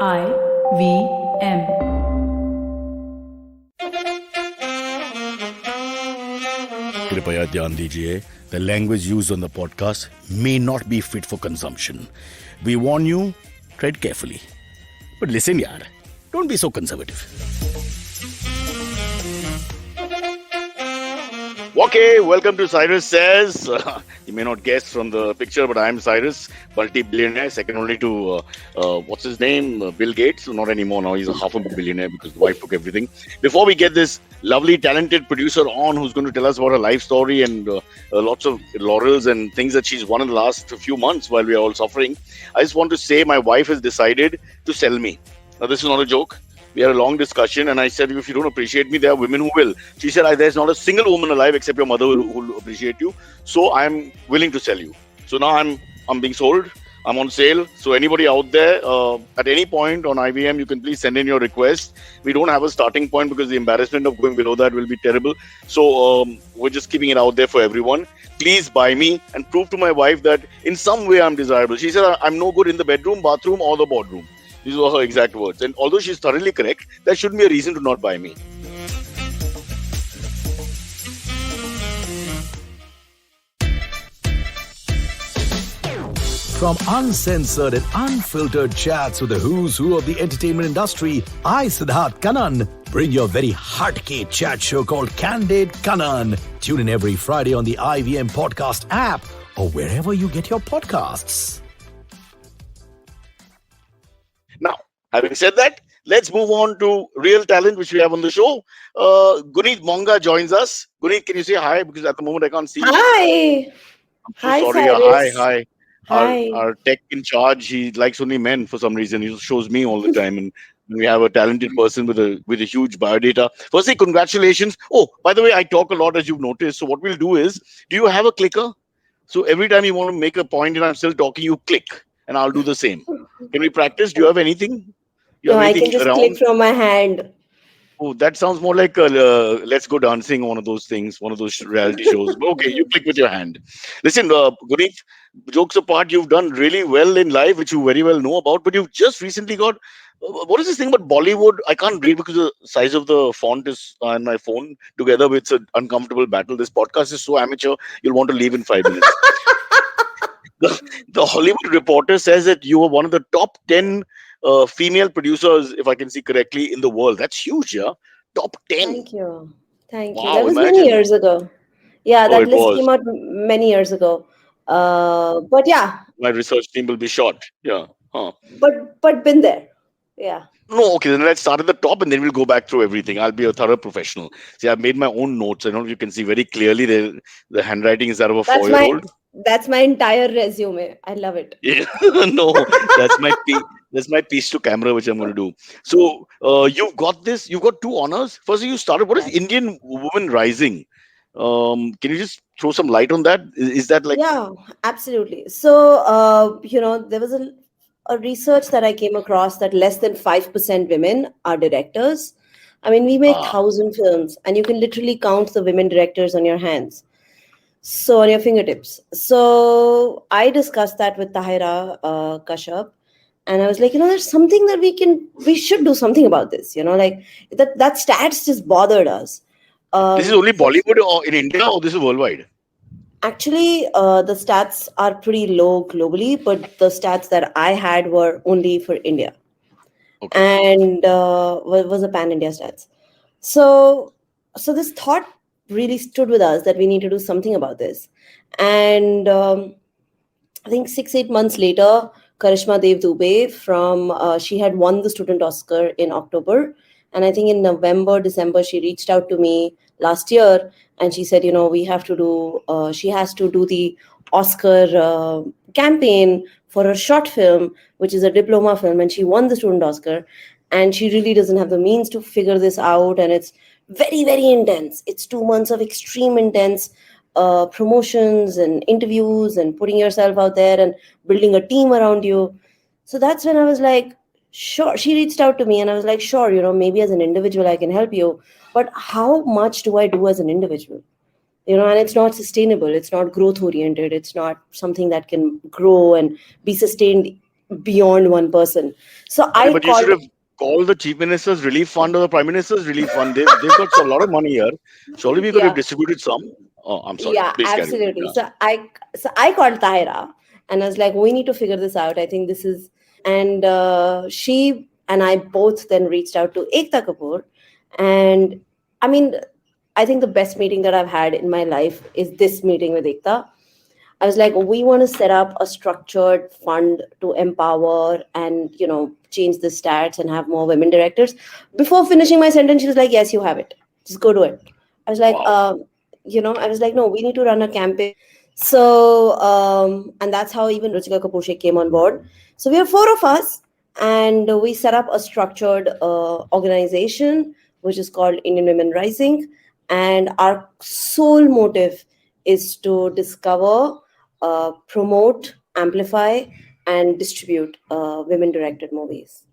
IVM. कृपया ध्यान दीजिए, the language used on the podcast may not be fit for consumption. We warn you, tread carefully. But listen yaar, don't be so conservative. Okay, welcome to Cyrus Says. You may not guess from the picture, but I'm Cyrus, multi-billionaire, second only to, what's his name, Bill Gates. Not anymore now, he's a half a billionaire because the wife took everything. Before we get this lovely, talented producer on who's going to tell us about her life story and lots of laurels and things that she's won in the last few months while we are all suffering, I just want to say my wife has decided to sell me. Now, this is not a joke. We had a long discussion and I said, if you don't appreciate me, there are women who will. She said, there's not a single woman alive except your mother who will appreciate you. So I'm willing to sell you. So now I'm being sold. I'm on sale. So anybody out there, at any point on IVM, you can please send in your request. We don't have a starting point because the embarrassment of going below that will be terrible. So we're just keeping it out there for everyone. Please buy me and prove to my wife that in some way I'm desirable. She said, I'm no good in the bedroom, bathroom or the boardroom. These were her exact words. And although she's thoroughly correct, that shouldn't be a reason to not buy me. From uncensored and unfiltered chats with the who's who of the entertainment industry, I, Siddharth Kannan, bring you a very hardcore chat show called Candid Kannan. Tune in every Friday on the IVM podcast app or wherever you get your podcasts. Now, having said that, let's move on to real talent, which we have on the show. Guneet Monga joins us. Guneet, can you say hi? Because at the moment I can't see you. Hi. I'm so Hi, sorry. Cyrus. Hi. Hi. Our tech in charge, he likes only men for some reason. He shows me all the time. And we have a talented person with a huge biodata. Firstly, congratulations. Oh, by the way, I talk a lot, as you've noticed. So what we'll do is, do you have a clicker? So every time you want to make a point and I'm still talking, you click. And I'll do the same. Can we practice? Do you have anything? No, I can just click from my hand. Oh, that sounds more like Let's Go Dancing, one of those things, one of those reality shows. But okay, you click with your hand. Listen, Guneet, jokes apart, you've done really well in life, which you very well know about, but you've just recently got, what is this thing about Bollywood? I can't read because the size of the font is on my phone. Together with an uncomfortable battle. This podcast is so amateur, you'll want to leave in 5 minutes. The Hollywood Reporter says that you were one of the top 10 female producers, if I can see correctly, in the world. That's huge, yeah? Top 10. Thank you. Thank you. Wow, That was imagine. many years ago. Yeah, Oh, that it list was. came out many years ago. But yeah, My research team will be shocked. Yeah. Huh. but been there. Yeah. No, okay, then let's start at the top and then we'll go back through everything. I'll be a thorough professional. See, I've made my own notes. I know you can see very clearly the handwriting is that of a That's 4-year-old. that's my entire resume. I love it. Yeah. No, that's my piece to camera, which I'm going to do. So you've got this. You've got two honors. Firstly, you started. What is Yes. Indian Women Rising? Can you just throw some light on that? Is that like? Yeah, absolutely. So, there was a research that I came across that less than 5% women are directors. I mean, we make Ah, 1,000 films, and you can literally count the women directors on your hands. So, on your fingertips. So, I discussed that with Tahira Kashyap, and I was like, there's something that we should do something about this. Like that stats just bothered us. this is only Bollywood or in India, or this is worldwide? Actually, the stats are pretty low globally, but the stats that I had were only for India, Okay. and was a pan-India stats. So this thought really stood with us that we need to do something about this. And I think 6-8 months later, Karishma Dev Dubey she had won the Student Oscar in October, and I think in November, December, she reached out to me last year, and she said, we have to do. She has to do the Oscar campaign for her short film, which is a diploma film, and she won the Student Oscar, and she really doesn't have the means to figure this out, and it's very, very intense. It's 2 months of extreme intense promotions and interviews and putting yourself out there and building a team around you. So that's when I was like, sure. She reached out to me and I was like, sure, maybe as an individual I can help you, but how much do I do as an individual? And it's not sustainable. It's not growth oriented. It's not something that can grow and be sustained beyond one person. So Arey, I but you should called. have called the Chief Minister's Relief Fund or the Prime Minister's Relief Fund. They've got a lot of money here. Surely we could have Yeah, distributed some. Oh, I'm sorry. yeah, Please carry on. absolutely. Yeah. So I called Tahira, and I was like, we need to figure this out. I think this is, and she and I both then reached out to Ekta Kapoor, and I mean, I think the best meeting that I've had in my life is this meeting with Ekta. I was like, we want to set up a structured fund to empower and, change the stats and have more women directors. Before finishing my sentence, she was like, yes, you have it. Just go do it. I was like, Wow. I was like, no, we need to run a campaign. So, and that's how even Ruchika Kapoor Sheikh came on board. So we are four of us, and we set up a structured organization, which is called Indian Women Rising. And our sole motive is to discover, promote, amplify, and distribute women directed movies.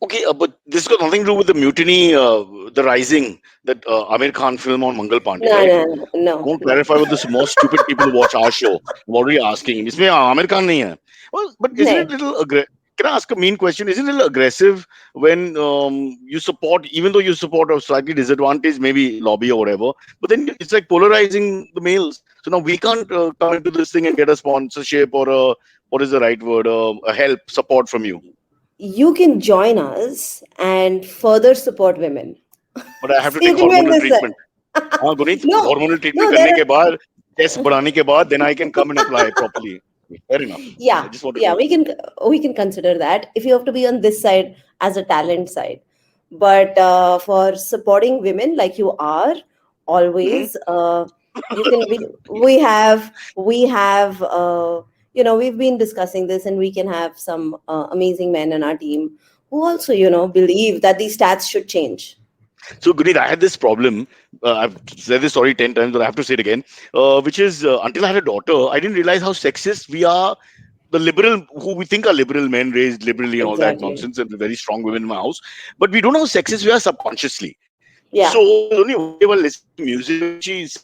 Okay, but this got nothing to do with the mutiny, the rising, that Amir Khan film on Mangal Pandey, No, right? no, no, no, Don't no. clarify with this more stupid people who watch our show. I'm already asking. इसमें Amir Khan नहीं है. Well, but isn't No. it little Can I ask a mean question? Isn't it a little aggressive when you support, even though you support a slightly disadvantaged maybe lobby or whatever, but then it's like polarizing the males. So now we can't come into this thing and get a sponsorship or what is the right word, a help, support from you. You can join us and further support women. But I have So to you take can be on hormonal this side. treatment. हाँ Guneet No, hormonal treatment no, करने there के बाद are. Test बढ़ाने के बाद then I can come and apply properly. Fair enough. I Yeah, just want to yeah, know. we can consider that if you have to be on this side as a talent side. But for supporting women like you are Mhm. always, you can be. We have we've been discussing this, and we can have some amazing men in our team who also believe that these stats should change. So Guneet, I had this problem. I've said this story 10 times, but I have to say it again. Which is until I had a daughter, I didn't realize how sexist we are. The liberal, who we think are liberal men raised liberally and all that Exactly. nonsense, and very strong women in my house, but we don't know how sexist we are subconsciously. Yeah. So there's only one day while listening to music when she said,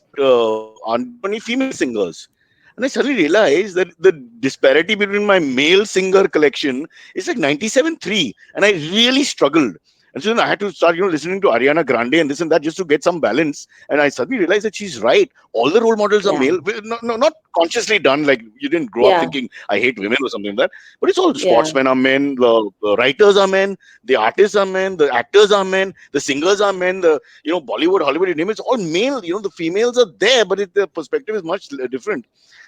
aren't there any female singers? And I suddenly realized that the disparity between my male singer collection is like 97-3. And I really struggled. And so then I had to start, listening to Ariana Grande and this and that just to get some balance. And I suddenly realized that she's right. All the role models are Yeah. male. Well, not consciously done. Like you didn't grow up Yeah. thinking I hate women or something like that. But it's all Yeah. sportsmen are men, the writers are men, the artists are men, the actors are men, the singers are men, the Bollywood, Hollywood, you name it, it's all male. The females are there, but the perspective is much different.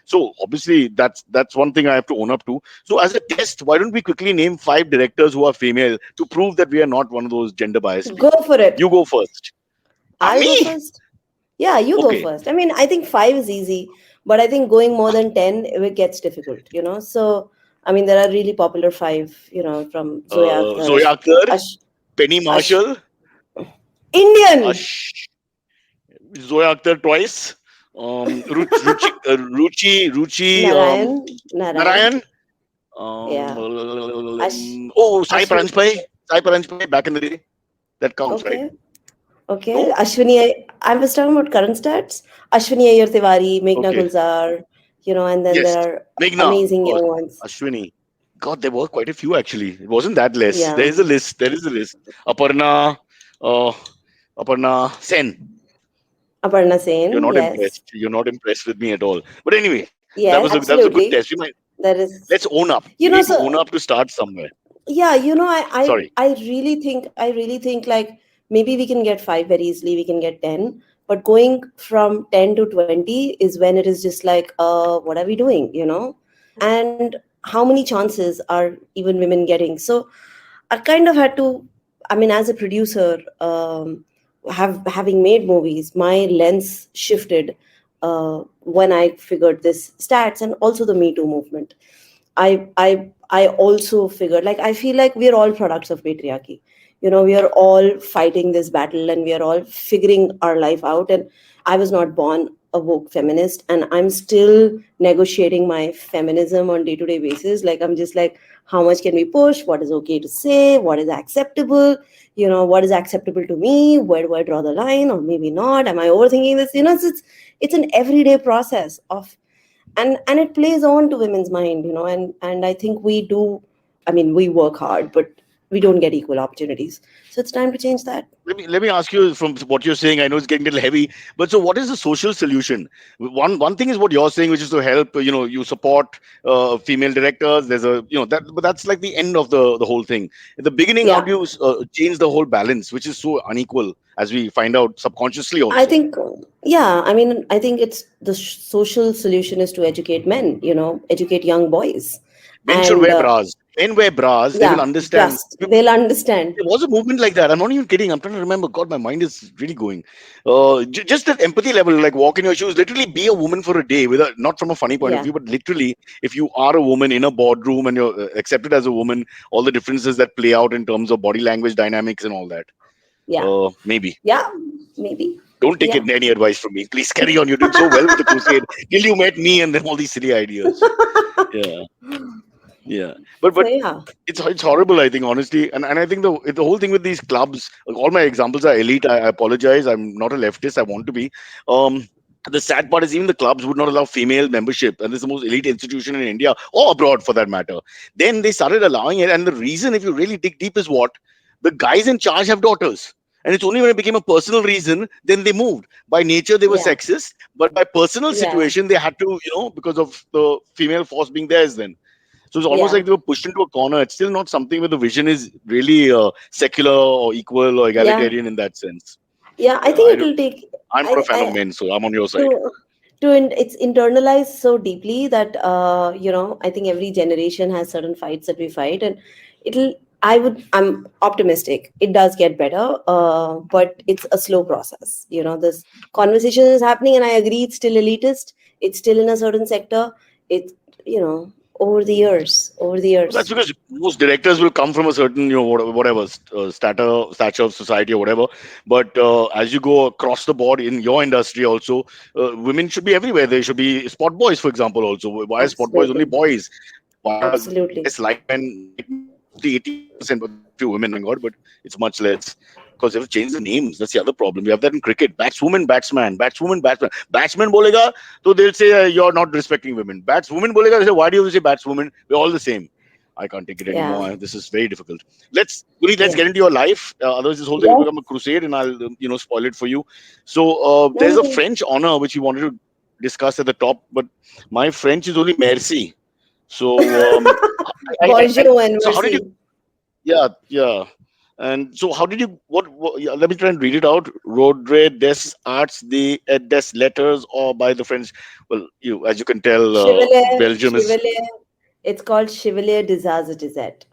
So obviously that's one thing I have to own up to. So as a test, why don't we quickly name 5 directors who are female to prove that we are not one of those gender biased Go people? for it. You go first. I'll go Me? first. Yeah, you go Okay. first. I mean, I think five is easy, but I think going more than 10, it gets difficult. So, I mean, there are really popular five, from Zoya Akhtar, Zoya Akhtar, Ash, Penny Ash, Marshall, Indian, Ash, Zoya Akhtar twice, Narayan, Narayan. Narayan, Yeah. Ash, Sai Ashwin. Paranjpai, Sai Paranjpai back in the day. That counts, right? Okay. Okay. No? I was talking about current stats. Ashwini Ayyar Tiwari, Meghna Okay. Gulzar, and then Yes. there are Meghna, of amazing course. young ones. Ashwini. God, there were quite a few actually. It wasn't that less. There Yeah. is a list. There is a list. Aparna, uh, Aparna Sen. Aparna You're Sen, not yes. impressed. You're not impressed with me at all. But anyway, Yes, that was a good absolutely. test. We might That is, let's own up. We need to own so up to start somewhere. yeah, Sorry. I really think like maybe we can get five very easily, we can get 10, but going from 10 to 20 is when it is just like, what are we doing? And how many chances are even women getting? So I kind of had to, I mean, as a producer, having made movies, my lens shifted when I figured this stats and also the Me Too movement. I also figured, like, I feel like we're all products of patriarchy. We are all fighting this battle, and we are all figuring our life out. And I was not born a woke feminist, and I'm still negotiating my feminism on day-to-day basis. Like, I'm just like, how much can we push? What is okay to say? What is acceptable? What is acceptable to me? Where do I draw the line? Or maybe not. Am I overthinking this? It's an everyday process of and it plays on to women's mind, and I think we do. I mean, we work hard, but we don't get equal opportunities. So it's time to change that. Let me ask you from what you're saying. I know it's getting a little heavy, but so what is the social solution? One thing is what you're saying, which is to help. You support female directors. There's a that, but that's like the end of the whole thing. In the beginning, how Yeah, do you change the whole balance, which is so unequal, as we find out subconsciously I also? think, yeah, I mean, I think it's the social solution is to educate men, educate young boys. Men should And wear bras. Men wear bras. They yeah, will understand. just they'll understand. There was a movement like that. I'm not even kidding. I'm trying to remember. God, my mind is really going. Just that empathy level, like walk in your shoes. Literally, be a woman for a day, without not from a funny point of Yeah, view, but literally, if you are a woman in a boardroom and you're accepted as a woman, all the differences that play out in terms of body language dynamics and all that. yeah, Maybe. yeah, maybe. Don't take Yeah. any advice from me. Please carry on. You're doing so well with the crusade till you met me and then all these silly ideas. Yeah, yeah. But So yeah, it's horrible, I think, honestly. And I think the whole thing with these clubs, all my examples are elite. I apologize, I'm not a leftist, I want to be. um the sad part is even the clubs would not allow female membership, and this is the most elite institution in India or abroad for that matter. Then they started allowing it, and the reason, if you really dig deep, is what the guys in charge have daughters. And it's only when it became a personal reason then they moved. By nature they were yeah, sexist, but by personal yeah, situation they had to, because of the female force being theirs then. So it's almost yeah, like they were pushed into a corner. It's still not something where the vision is really secular or equal or yeah, egalitarian in that sense. yeah. I Yeah, think it'll take. I'm not a fan of I men, so I'm on your side. to it's internalized so deeply that I think every generation has certain fights that we fight, and it'll I'm optimistic it does get better, but it's a slow process. This conversation is happening, and I agree it's still elitist, it's still in a certain sector. It's over the years. That's because most directors will come from a certain, whatever stature of society or whatever. But as you go across the board in your industry, also, women should be everywhere. They should be spot boys, for example. Also, why are spot boys only Absolutely, boys? Why are absolutely. less like men 80%? But few women, thank God, but it's much less. Because they have to change the names. That's the other problem. We have that in cricket. Batswoman, batsman, batswoman, batsman. Batsman bolega, so they'll say you're not respecting women. Batswoman bolega, they say, why do you say batswoman? We're all the same. I can't take it Yeah, anymore. This is very difficult. Let's yeah. get into your life. Otherwise, this whole thing will Yes. become a crusade, and I'll spoil it for you. So No, there's a no. French honor which you wanted to discuss at the top, but my French is only merci. So Bonjour and so how did you? merci. Yeah, yeah. And so, how did you? What yeah, let me try and read it out. Rodre des arts des letters, or by the French. Well, as you can tell, Chevalier, Belgium is Chevalier. It's called Chevalier des Arts et des Lettres.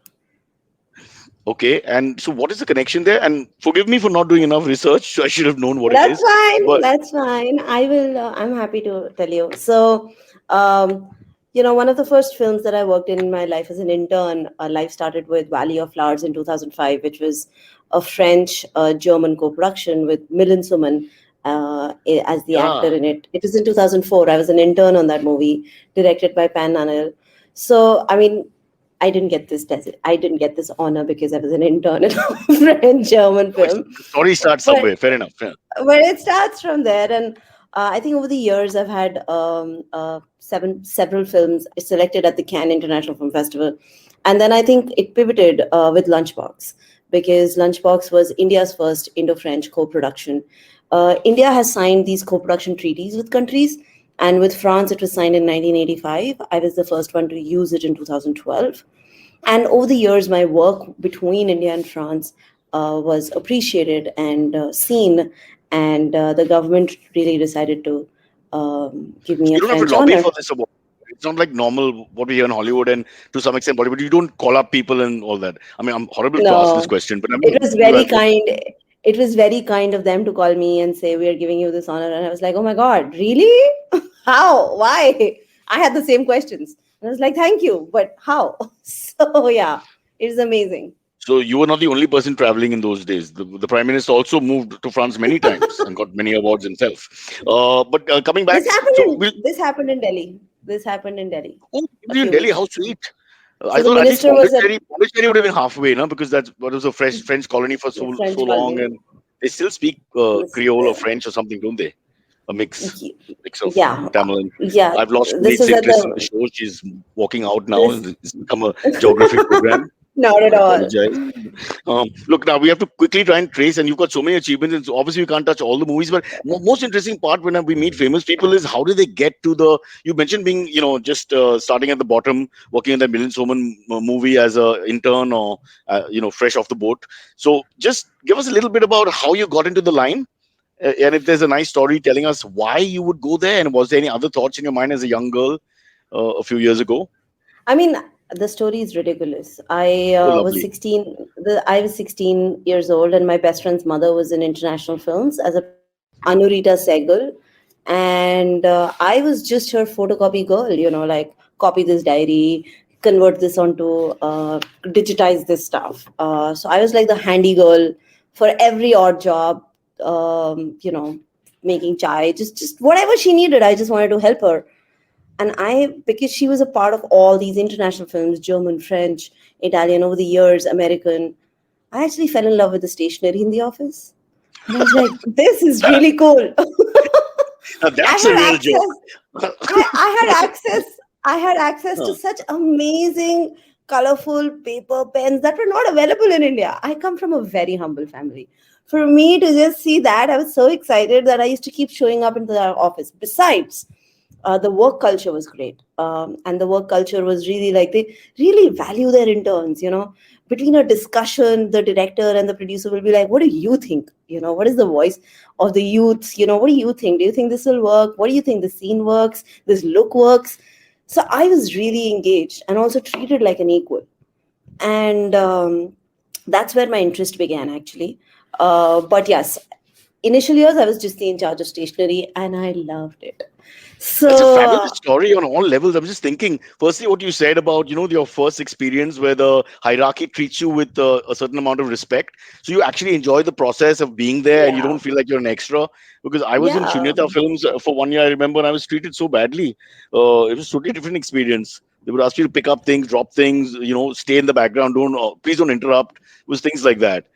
okay. And so, what is the connection there? And forgive me for not doing enough research. I should have known what it That's is. fine. But That's fine. I will. I'm happy to tell you. So, one of the first films that I worked in my life as an intern, life started with Valley of Flowers in 2005, which was a French German co-production with Milind Soman as the actor yeah, in it. It was in 2004. I was an intern on that movie, directed by Pan Nanel. So, I mean, I didn't get this honor because I was an intern in a French German no, film. the story starts But somewhere. Fair enough. Yeah. it starts from there, and I think over the years I've had several films selected at the Cannes International Film Festival, and then I think it pivoted with Lunchbox, because Lunchbox was India's first Indo-French co-production. India has signed these co-production treaties with countries, and with France it was signed in 1985. I was the first one to use it in 2012, and over the years my work between India and France was appreciated and seen, and the government really decided to give me You a don't have to French lobby honor. for this award. It's not like normal what we hear in Hollywood and to some extent Bollywood. You don't call up people and all that. I mean, I'm horrible to ask this No, question, but I it mean, was you very have. kind. It was very kind of them to call me and say, we are giving you this honor. And I was like, oh my God, really? How? Why? I had the same questions. And I was like, thank you, but how? So yeah, it's amazing. So you were not the only person traveling in those days. The prime minister also moved to France many times and got many awards himself. But coming This back, happened so in this happened in Delhi. This happened in Delhi a in few Delhi, weeks. how sweet. I So the thought at least minister was at Pondicherry would have been halfway, no? Because that's what was a French colony for the so French long, colony. and they still speak This- Creole or French or something, don't they? a mix of Yeah, Tamil and yeah. I've lost This Guneet's is at interest in the the show. She's walking out now. this. It's become a geography program. Not at I all. apologize. Look, now we have to quickly try and trace, and you've got so many achievements, and so obviously we can't touch all the movies. But most interesting part when we meet famous people is how do they get to the? You mentioned being, just starting at the bottom, working in the Milind Soman movie as a intern or fresh off the boat. So just give us a little bit about how you got into the line, and if there's a nice story telling us why you would go there, and was there any other thoughts in your mind as a young girl a few years ago? I mean, the story is ridiculous. I Oh, was lovely. 16. I was 16 years old, and my best friend's mother was in international films as a Anurita Sehgal, and I was just her photocopy girl. Like copy this diary, convert this onto digitize this stuff. So I was like the handy girl for every odd job. Making chai, just whatever she needed. I just wanted to help her, and because she was a part of all these international films, German, French, Italian, over the years, American, I actually fell in love with the stationery in the office, and I was like, this is really cool. Now I that's a had real joke. access. I had access to Huh. such amazing colorful paper pens that were not available in India. I come from a very humble family. For me to just see that, I was so excited that I used to keep showing up into the office. Besides, the work culture was great, and the work culture was really like they really value their interns. Between a discussion, the director and the producer will be like, what do you think? What is the voice of the youth? What do you think? Do you think this will work? What do you think? The scene works, this look works. So I was really engaged and also treated like an equal, and that's where my interest began, actually. But yes, initial years I was just in charge of stationery, and I loved it. That's a So fabulous story on all levels. I'm just thinking, firstly, what you said about, your first experience where the hierarchy treats you with a certain amount of respect. So you actually enjoy the process of being there and you yeah, don't feel like you're an extra. Because I was in yeah. Shunyata Films for 1 year, I remember, and I was treated so badly. It was a totally different experience. They would ask you to pick up things, drop things, stay in the background, please don't interrupt. It was things like that.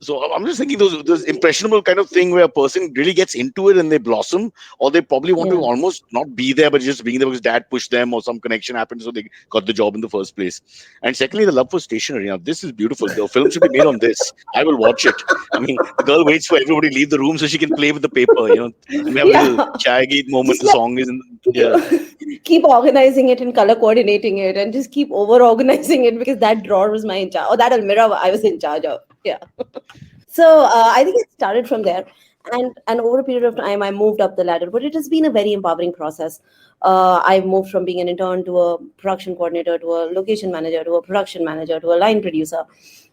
So I'm just thinking those impressionable kind of thing where a person really gets into it and they blossom, or they probably want to Yeah. almost not be there, but just being there because dad pushed them or some connection happened, so they got the job in the first place. And secondly, the love for stationery. Now, this is beautiful. The film should be made on this. I will watch it. I mean, the girl waits for everybody to leave the room so she can play with the paper, and we have a little Yeah. chai geet moment. Just The like song is in, keep, yeah. keep organizing it and color coordinating it and just keep over organizing it because that drawer was my in charge, or that almirah I was in charge of. Yeah. So I think it started from there, and over a period of time, I moved up the ladder. But it has been a very empowering process. I've moved from being an intern to a production coordinator to a location manager to a production manager to a line producer,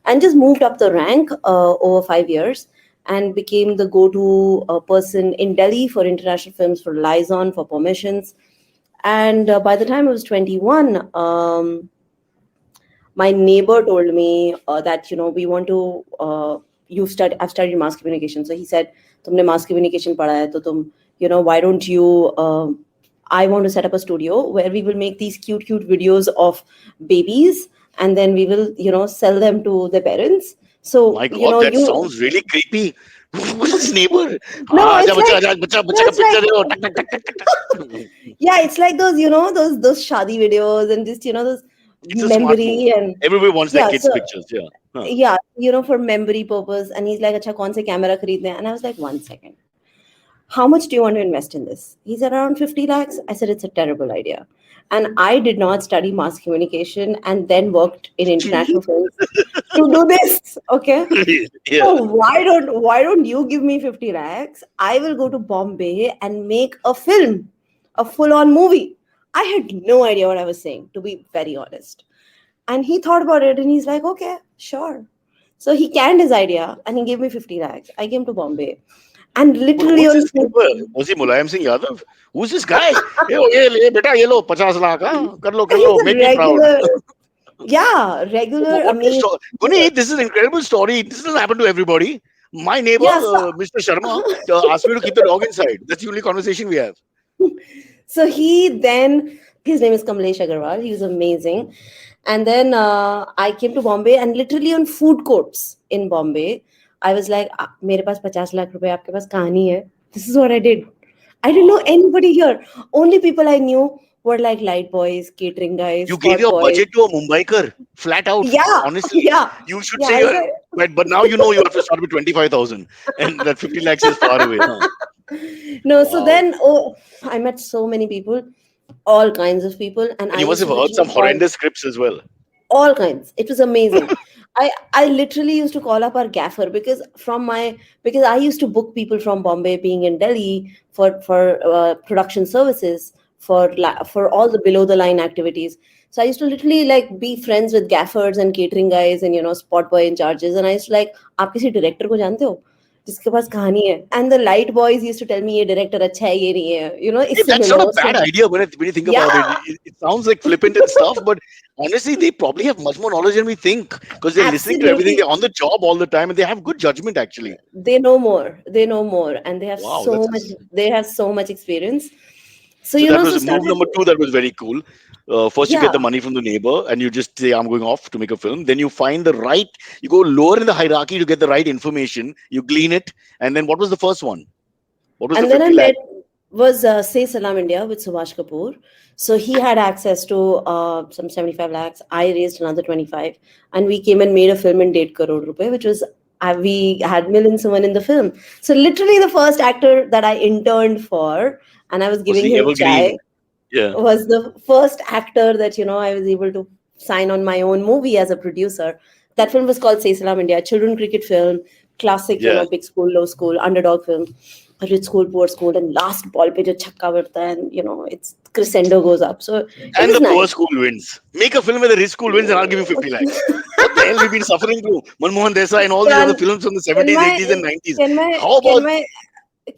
and just moved up the rank over 5 years, and became the go-to person in Delhi for international films, for Liaison, for permissions. And by the time I was 21, my neighbor told me that we want to I've studied mass communication, so he said, tumne mass communication padha hai, to why don't you I want to set up a studio where we will make these cute videos of babies, and then we will sell them to their parents. So My God, that you sounds really creepy. What is this neighbor? no, Ah, it's like bacha, no, bacha ka it's picture like dekho. Tak, tak, tak, tak, tak, tak. yeah, it's like those those shadi videos, and just those It's a smart move. memory. And Everybody wants their yeah, kids' so pictures. Yeah. Huh. yeah, for memory purpose. And he's like, acha kaun se camera khareedne hain? And I was like, 1 second, how much do you want to invest in this? He said, around 50 lakhs. I said, it's a terrible idea. And I did not study mass communication and then worked in international films to do this. Okay. Yeah. So why don't you give me 50 lakhs? I will go to Bombay and make a film, a full-on movie. I had no idea what I was saying, to be very honest. And he thought about it and he's like, okay, sure. So he canned his idea and he gave me 50 lakhs. I came to Bombay and But literally who's on this neighbor? Was he Mulayam Singh Yadav? Who's this guy? Ye beta, ye lo, 50 lakh, huh? Kar he's lo, a make me proud. regular, yeah, regular. I What is mean, Guneet, this is an incredible story. This doesn't happen to everybody. My neighbor, yeah. So, Mr. Sharma, asked me to keep the dog inside. That's the only conversation we have. so his name is Kamlesh Agarwal. He was amazing. And then I came to Bombay, and literally on food courts in Bombay, I was like, मेरे पास 50 लाख रुपए, आपके पास कहानी है? This is what I did. I didn't know anybody here. Only people I knew were like light boys, catering guys, You gave spot your boys. budget to a Mumbaiker, flat out. Yeah, Honestly, yeah, you should yeah. say, I was like, but now you know you have to start with 25,000, and that 50 lakhs is far away. Huh? no. So Wow. then, oh, I met so many people, all kinds of people, and And I you must used have to heard literally some call horrendous scripts as well. all kinds. It was amazing. I literally used to call up our gaffer because I used to book people from Bombay being in Delhi for production services for all the below the line activities. So I used to literally like be friends with gaffers and catering guys and spot boy in charges, and I used to like, आप किसी director को जानते हो जिसके पास कहानी है? And the light boys used to tell me ये director अच्छा है, ये नहीं है, Hey, इससे that's not मिलो a उससे bad मिलो. idea when you think about it. Yeah, It sounds like flippant and stuff, but honestly, they probably have much more knowledge than we think because they're listening to everything. They're absolutely. on the job all the time and they have good judgment, actually. They know more and Wow, that's they have so much experience. So so that so was move started. number two. That was very cool. First, you Yeah, get the money from the neighbor and you just say, I'm going off to make a film. Then you find the right, you go lower in the hierarchy to get the right information, you glean it. And then what was the first one? What was the and then I 50 lakh? met was Say Salaam India with Subhash Kapoor. So he had access to some 75 lakhs. I raised another 25, and we came and made a film in 8 crore rupee, which was we had Milind Soman in the film. So literally the first actor that I interned for, and I was Was giving the him chai, evergreen? Yeah. was the first actor that I was able to sign on my own movie as a producer. That film was called Say Salaam India, children cricket film, classic, Yeah. big school, low school, underdog film, rich school, poor school, and last ball pe jo chakka badta hai, and it's crescendo goes up. So it And was the poor nice. school wins. Make a film where the rich school wins and I'll give you 50 lakhs. What the hell we've been suffering through? Manmohan Desai and all these other Can films from the can 70s, my 80s, and 90s. can my How can about, my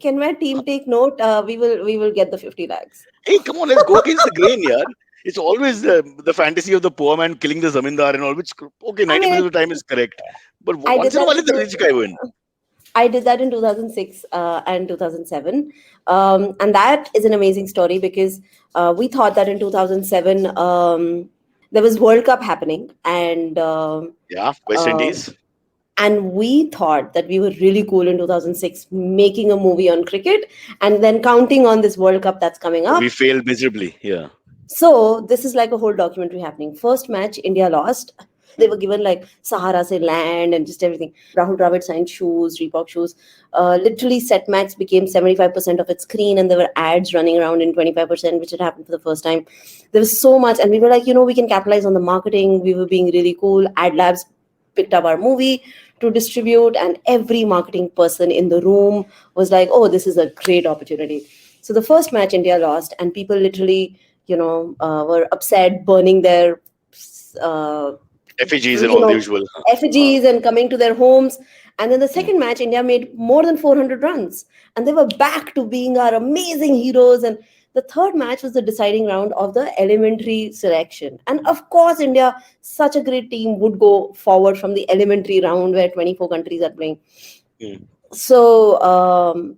can my team take note? We will get the 50 lakhs. hey, come on, let's go against the grain, yeah. It's always the fantasy of the poor man killing the zamindar and all, which, okay, I 90% mean, of the time is correct. But I did once in a that while, in let the rich guy win. I did that in 2006 and 2007. And that is an amazing story because we thought that in 2007 there was World Cup happening, Yeah, West uh, Indies. and we thought that we were really cool in 2006 making a movie on cricket and then counting on this World Cup that's coming We up. failed miserably. Yeah. So this is like a whole documentary happening. First match, India lost. They were given like Sahara se land and just everything. Rahul Dravid signed shoes, Reebok shoes. Literally, set match became 75% of its screen, and there were ads running around in 25%, which had happened for the first time. There was so much, and we were like, we can capitalize on the marketing. We were being really cool. Ad Labs picked up our movie to distribute, and every marketing person in the room was like, "Oh, this is a great opportunity." So the first match, India lost, and people literally were upset, burning their, uh, Effigies and you all the know, usual. effigies and coming to their homes. And then the second match, India made more than 400 runs, and they were back to being our amazing heroes. And the third match was the deciding round of the elementary selection. And of course, India, such a great team, would go forward from the elementary round where 24 countries are playing. Mm. So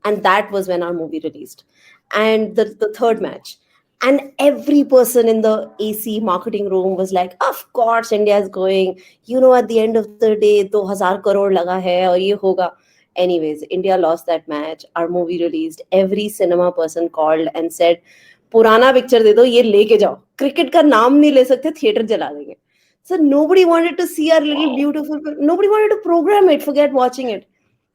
and that was when our movie released, and the third match, and every person in the AC marketing room was like, of course India is going, at the end of the day 2000 crore laga hai aur ye hoga. Anyways, India lost that match. Our movie released. Every cinema person called and said, पुराना picture दे दो, ये लेके जाओ, cricket का नाम नहीं ले सकते, थिएटर जला देंगे. So nobody wanted to see our little Wow. beautiful, nobody wanted to program it, forget watching it.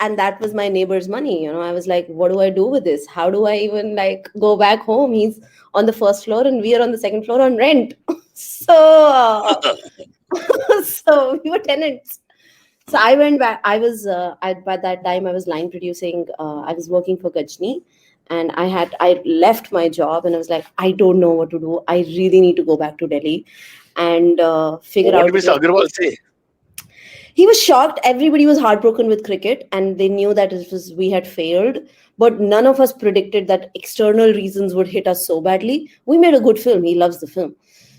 And that was my neighbor's money. I was like, what do I do with this? How do I even like go back home? He's on the first floor and we are on the second floor on rent. So so we were tenants. So I went back. I was by that time I was line producing. I was working for Gajni, and I left my job and I was like, I don't know what to do. I really need to go back to Delhi and figure What did out. Mr. Agarwal say? He was shocked. Everybody was heartbroken with cricket, and they knew that we had failed. But none of us predicted that external reasons would hit us so badly. We made a good film. He loves the film.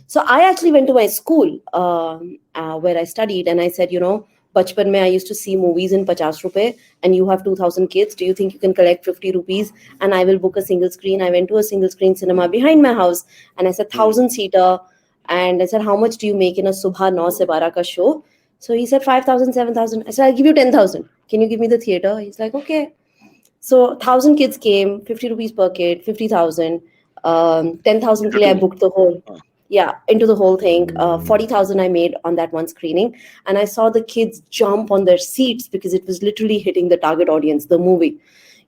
So I actually went to my school where I studied, and I said, Bachpan mein I used to see movies in 50 rupees, and you have 2,000 kids. Do you think you can collect 50 rupees and I will book a single screen? I went to a single screen cinema behind my house, and I said 1,000-seater, and I said, how much do you make in a Subha 9 se 12 ka show? So he said 5,000, 7,000. I said, I'll give you 10,000. Can you give me the theater? He's like, okay. So 1,000 kids came, 50 rupees per kid, 50,000, 10,000 Into I two. booked the whole, Uh, yeah, into the whole thing. 40,000 I made on that one screening, and I saw the kids jump on their seats because it was literally hitting the target audience, the movie,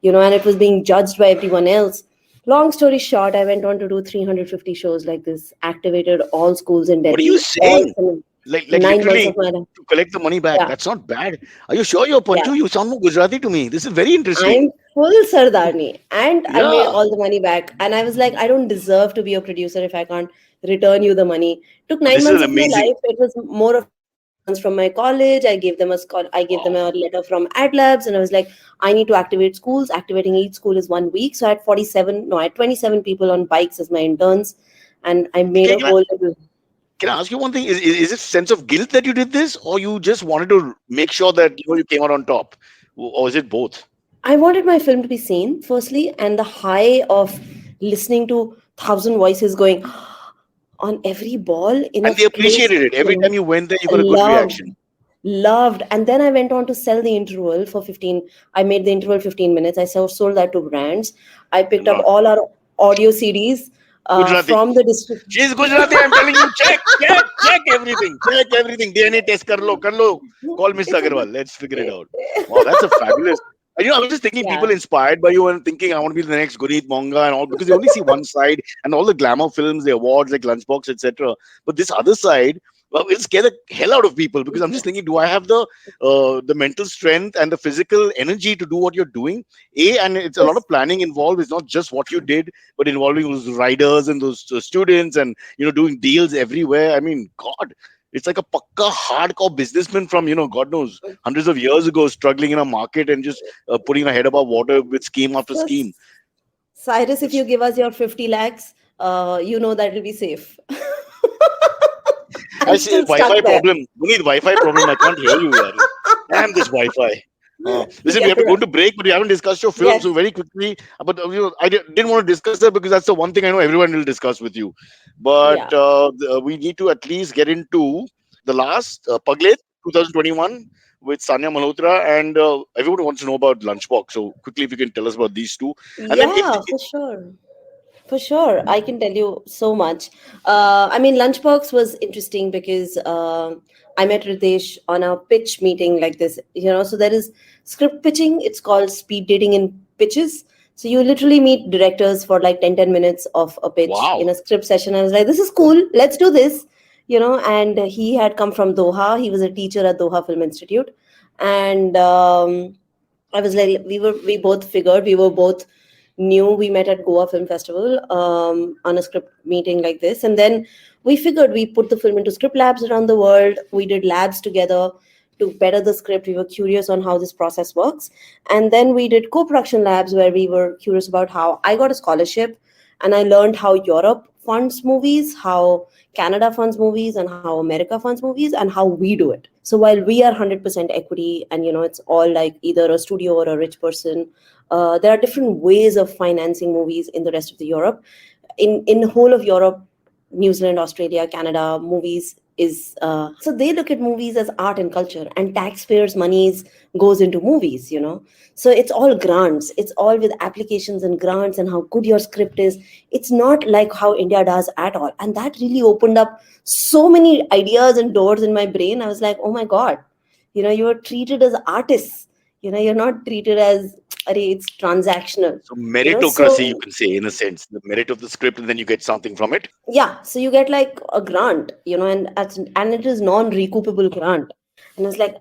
and it was being judged by everyone else. Long story short, I went on to do 350 shows like this, activated all schools in what are you Delhi, all saying? Like 9 months literally of my life. to collect the money back. Yeah, That's not bad. Are you sure you're yeah. Panchu? You sound more Gujarati to me. This is very interesting. I'm full Sardarni, and I made Yeah. all the money back. And I was like, I don't deserve to be a producer if I can't return you the money. Took But nine this is months of my amazing. life. It was more of grants from my college. I gave them I gave them Wow. a letter from Ad Labs, and I was like, I need to activate schools. Activating each school is 1 week. So I had 47, no, I had 27 people on bikes as my interns, and I made Can, a can, I, whole little. can I ask you one thing? Is it sense of guilt that you did this, or you just wanted to make sure that you came out on top, or is it both? I wanted my film to be seen, firstly, and the high of listening to thousand voices going on every ball in a And they place, appreciated it. Every time you went there, you got a good loved, reaction. loved. And then I went on to sell the interval for 15. I made the interval 15 minutes. I sold that to brands. I picked up Wow. all our audio CDs Gujarati. from the district. She's Gujarati. I'm telling you, check everything. Check everything. DNA test kar lo. Call Mr. It's a good. Agarwal. Let's figure it out. Wow, that's a fabulous. And, I was just thinking Yeah. people inspired by you and thinking I want to be the next Guneet Monga and all because they only see one side and all the glamour films, the awards like Lunchbox, etc. But this other side, well, it'll scare the hell out of people because I'm just thinking, do I have the mental strength and the physical energy to do what you're doing? And it's a lot Yes. of planning involved. It's not just what you did, but involving those riders and those students and doing deals everywhere. I mean, God, it's like a pakka hardcore businessman from God knows hundreds of years ago, struggling in a market and just putting a head above water with scheme after So, scheme. Cyrus, if It's you give us your 50 lakhs, you know that will be safe. I I'm see a still stuck Wi-Fi there. problem. We need Wi-Fi problem. I can't hear you, yaar. Damn this Wi-Fi. Listen, we Yeah, have to go into break, but we haven't discussed your film. So yes. very quickly, but I didn't want to discuss that because that's the one thing I know everyone will discuss with you. But Yeah. we need to at least get into the last Pagglait 2021 with Sanya Malhotra, and everyone wants to know about Lunchbox. So quickly, if you can tell us about these two, and then if Yeah, for sure. For sure. I can tell you so much. I mean, Lunchbox was interesting because I met Ritesh on a pitch meeting like this. So there is script pitching. It's called speed dating in pitches. So you literally meet directors for like 10 minutes of a pitch wow, in a script session. I was like, this is cool. Let's do this. And he had come from Doha. He was a teacher at Doha Film Institute. And I was like, we both figured we were both new. We met at Goa Film Festival on a script meeting like this, and then we figured we put the film into script labs around the world. We did labs together to better the script. We were curious on how this process works, and then we did co-production labs where we were curious about how I got a scholarship, and I learned how Europe funds movies, how Canada funds movies, and how America funds movies, and how we do it. So while we are 100% equity, and it's all like either a studio or a rich person, there are different ways of financing movies in the rest of the Europe. In the whole of Europe, New Zealand, Australia, Canada, movies is so they look at movies as art and culture, and taxpayers' monies goes into movies. So it's all grants. It's all with applications and grants and how good your script is. It's not like how India does at all, and that really opened up so many ideas and doors in my brain. I was like, oh my god, you are treated as artists. You're not treated as it's transactional. so So meritocracy, you can say in a sense, the merit of the script, and then you get something from it. yeah, so you get like a grant, and it is non-recoupable grant. And I was like,